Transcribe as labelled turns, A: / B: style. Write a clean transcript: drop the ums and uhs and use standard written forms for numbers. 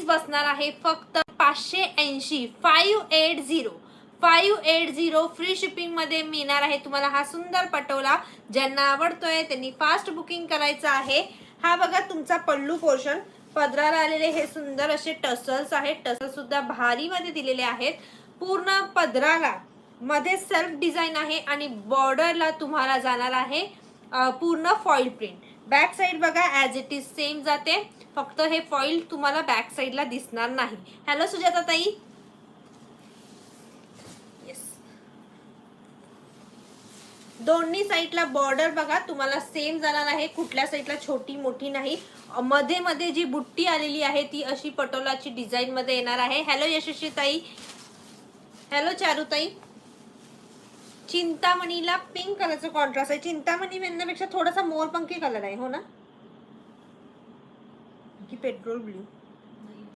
A: बसणार आहे फक्त 580, 580 फ्री शिपिंग मध्ये मिळणार आहे तुम्हाला हा सुंदर पटोला. ज्यांना आवडतोय त्यांनी फास्ट बुकिंग करायचं आहे. हा बघा तुमचा पल्लू पोर्शन, पदराला आलेले हे सुंदर असे टसल्स आहेत. टसल्स सुद्धा भारी मध्ये दिलेले आहेत. पूर्ण पदराला मध्ये सेल्फ डिझाईन आहे आणि बॉर्डरला तुम्हाला जाणार आहे पूर्ण फॉइल प्रिंट. बॅक साइड बघा ॲज इट इज सेम जाते, फक्त हे फॉइल तुम्हाला बॅक साइडला दिसणार नाही. हॅलो सुजाता ताई. येस, दोन्ही साईडला बॉर्डर बघा तुम्हाला सेम जाणार आहे, कुठल्या साईडला छोटी मोठी नाही. मध्ये मध्ये जी बुट्टी आलेली आहे ती अशी पटोलाची डिझाईन मध्ये येणार आहे. हॅलो यशस्वी ताई. हॅलो चारुताई. चिंतामणीला पिंक कलरचा कॉन्ट्रास्ट आहे. चिंतामणी म्हणण्यापेक्षा थोडासा मोरपंखी कलर आहे, हो ना, की पेट्रोल ब्ल्यू.